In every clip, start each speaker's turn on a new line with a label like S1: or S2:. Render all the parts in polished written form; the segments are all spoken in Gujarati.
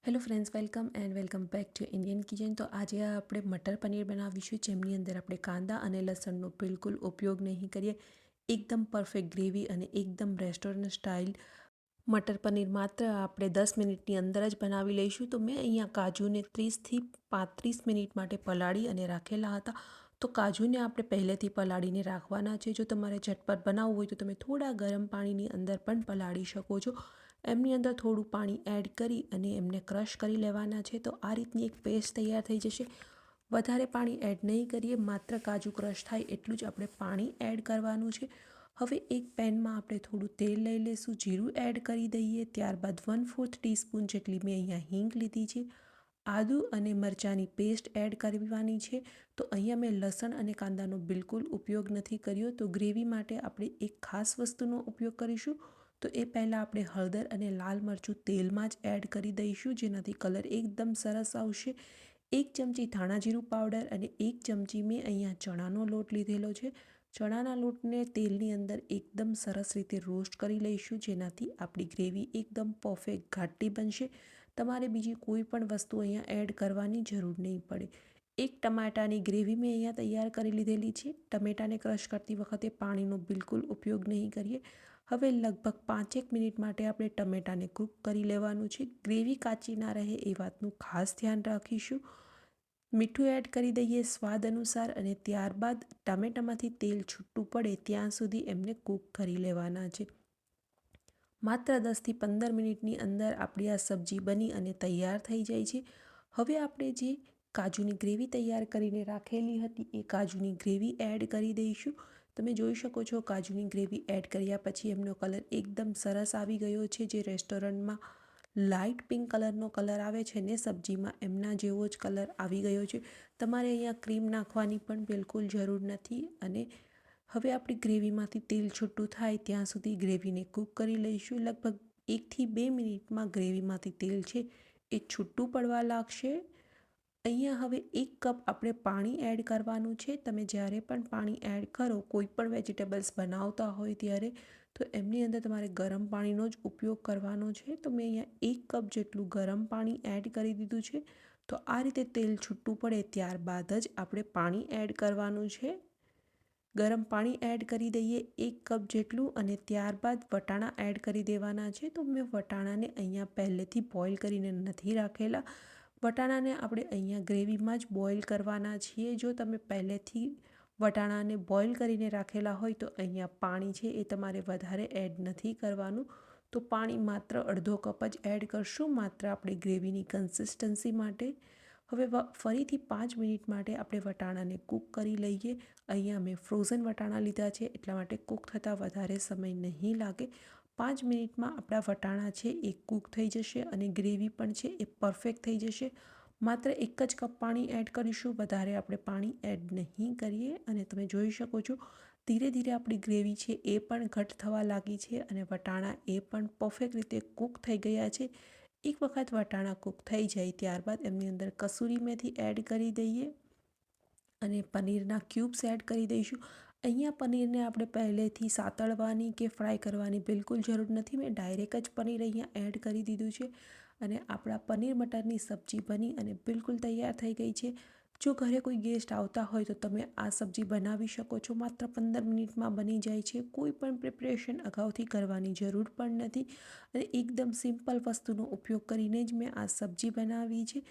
S1: Hello friends, welcome back to Indian kitchen. તો આજે આપણે મટર પનીર બનાવીશું, જેમની અંદર આપણે કાંદા અને લસણનો બિલકુલ ઉપયોગ નહીં કરીએ. એકદમ પરફેક્ટ ગ્રેવી અને એકદમ રેસ્ટોરન્ટ સ્ટાઇલ મટર પનીર માત્ર આપણે 10 મિનિટની અંદર જ બનાવી લઈશું. તો મેં અહીંયા કાજુને 30થી 35 મિનિટ માટે પલાળી અને રાખેલા હતા. તો કાજુને આપણે પહેલેથી પલાળીને રાખવાના છે. જો તમારે ઝટપટ બનાવવું હોય તો તમે થોડા ગરમ પાણીની અંદર પણ પલાળી શકો છો. એમની અંદર થોડું પાણી એડ કરી અને એમને ક્રશ કરી લેવાના છે. તો આ રીતની એક પેસ્ટ તૈયાર થઈ જશે. વધારે પાણી એડ નહીં કરીએ, માત્ર કાજુ ક્રશ થાય એટલું જ આપણે પાણી એડ કરવાનું છે. હવે એક પેનમાં આપણે થોડું તેલ લઈ લઈશું, જીરું એડ કરી દઈએ. ત્યારબાદ 1/4 ટીસ્પૂન જેટલી મેં અહીંયા હિંગ લીધી છે. આદુ અને મરચાંની પેસ્ટ એડ કરવાની છે. તો અહીંયા મેં લસણ અને કાંદાનો બિલકુલ ઉપયોગ નથી કર્યો. તો ગ્રેવી માટે આપણે એક ખાસ વસ્તુનો ઉપયોગ કરીશું. તો એ પહેલાં આપણે હળદર અને લાલ મરચું તેલમાં જ એડ કરી દઈશું, જેનાથી કલર એકદમ સરસ આવશે. 1 ચમચી ધાણા જીરું પાવડર અને 1 ચમચી મેં અહીંયા ચણાનો લોટ લીધેલો છે. ચણાના લોટને તેલની અંદર એકદમ સરસ રીતે રોસ્ટ કરી લઈશું, જેનાથી આપણી ગ્રેવી એકદમ પરફેક્ટ ઘાટી બનશે. તમારે બીજી કોઈ પણ વસ્તુ અહીંયા એડ કરવાની જરૂર નહીં પડે. એક ટમાટાની ગ્રેવી મેં અહીંયા તૈયાર કરી લીધેલી છે. ટમેટાને ક્રશ કરતી વખતે પાણીનો બિલકુલ ઉપયોગ નહીં કરીએ. હવે લગભગ 5 મિનિટ માટે આપણે ટમેટાને કૂક કરી લેવાનું છે. ગ્રેવી કાચી ના રહે એ વાતનું ખાસ ધ્યાન રાખીશું. મીઠું એડ કરી દઈએ સ્વાદ અનુસાર અને ત્યારબાદ ટામેટામાંથી તેલ છૂટું પડે ત્યાં સુધી એમને કૂક કરી લેવાના છે. માત્ર 10થી 15 મિનિટની અંદર આપણી આ સબ્જી બની અને તૈયાર થઈ જાય છે. હવે આપણે જે કાજુની ગ્રેવી તૈયાર કરીને રાખેલી હતી એ કાજુની ગ્રેવી એડ કરી દઈશું. તમે જોઈ શકો છો, કાજુની ગ્રેવી એડ કર્યા પછી એમનો કલર એકદમ સરસ આવી ગયો છે. જે રેસ્ટોરન્ટમાં લાઇટ પિંક કલરનો કલર આવે છે ને સબ્જીમાં, એમના જેવો જ કલર આવી ગયો છે. તમારે અહીંયા ક્રીમ નાખવાની પણ બિલકુલ જરૂર નથી. અને હવે આપણી ગ્રેવીમાંથી તેલ છૂટું થાય ત્યાં સુધી ગ્રેવીને કૂક કરી લઈશું. લગભગ 1થી 2 મિનિટમાં ગ્રેવીમાંથી તેલ છે એ છૂટું પડવા લાગશે. અહીંયા હવે 1 કપ આપણે પાણી એડ કરવાનું છે. તમે જ્યારે પણ પાણી એડ કરો, કોઈ પણ વેજીટેબલ્સ બનાવતા હોય ત્યારે, તો એમની અંદર તમારે ગરમ પાણીનો જ ઉપયોગ કરવાનો છે. તો મેં અહીંયા 1 કપ જેટલું ગરમ પાણી એડ કરી દીધું છે. તો આ રીતે તેલ છૂટું પડે ત્યારબાદ જ આપણે પાણી એડ કરવાનું છે. ગરમ પાણી એડ કરી દઈએ 1 કપ જેટલું અને ત્યારબાદ વટાણા એડ કરી દેવાના છે. તો મેં વટાણાને અહીંયા પહેલેથી બોઇલ કરીને નથી રાખેલા. વટાણાને આપણે અહીંયા ગ્રેવીમાં જ બોઇલ કરવાના છીએ. જો તમે પહેલેથી વટાણાને બોઇલ કરીને રાખેલા હોય તો અહીંયા પાણી છે એ તમારે વધારે એડ નથી કરવાનું. તો પાણી માત્ર અડધો કપ જ એડ કરશું, માત્ર આપણે ગ્રેવીની કન્સિસ્ટન્સી માટે. હવે ફરીથી 5 મિનિટ માટે આપણે વટાણાને કૂક કરી લઈએ. અહીંયા મેં ફ્રોઝન વટાણા લીધા છે, એટલા માટે કૂક થતાં વધારે સમય નહીં લાગે. 5 મિનિટમાં આપણા વટાણા છે એ કૂક થઈ જશે અને ગ્રેવી પણ છે એ પરફેક્ટ થઈ જશે. માત્ર 1 જ કપ પાણી એડ કરીશું, વધારે આપણે પાણી એડ નહીં કરીએ. અને તમે જોઈ શકો છો, ધીરે ધીરે આપણી ગ્રેવી છે એ પણ ઘટ થવા લાગી છે અને વટાણા એ પણ પરફેક્ટ રીતે કૂક થઈ ગયા છે. એક વખત વટાણા કૂક થઈ જાય ત્યારબાદ એમની અંદર કસૂરી મેથી એડ કરી દઈએ અને પનીરના ક્યુબ્સ એડ કરી દઈશું. અહીંયા પનીરને આપણે પહેલેથી સાતળવાની કે ફ્રાય કરવાની બિલકુલ જરૂર નથી. મેં ડાયરેક્ટ જ પનીર અહીંયા એડ કરી દીધું છે અને આપણા પનીર મટરની સબ્જી બની અને બિલકુલ તૈયાર થઈ ગઈ છે. જો ઘરે કોઈ ગેસ્ટ આવતા હોય તો તમે આ સબ્જી બનાવી શકો છો. માત્ર 15 મિનિટમાં બની જાય છે. કોઈ પણ પ્રિપરેશન અગાઉથી કરવાની જરૂર પણ નથી અને એકદમ સિમ્પલ વસ્તુનો ઉપયોગ કરીને જ મેં આ સબ્જી બનાવી છે.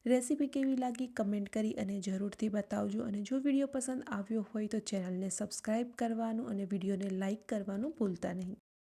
S1: રેસીપી કેવી લાગી કમેન્ટ કરી અને જરૂરથી બતાવજો. અને જો વિડીયો પસંદ આવ્યો હોય તો ચેનલને સબસ્ક્રાઈબ કરવાનું અને વિડીયોને લાઇક કરવાનું ભૂલતા નહીં.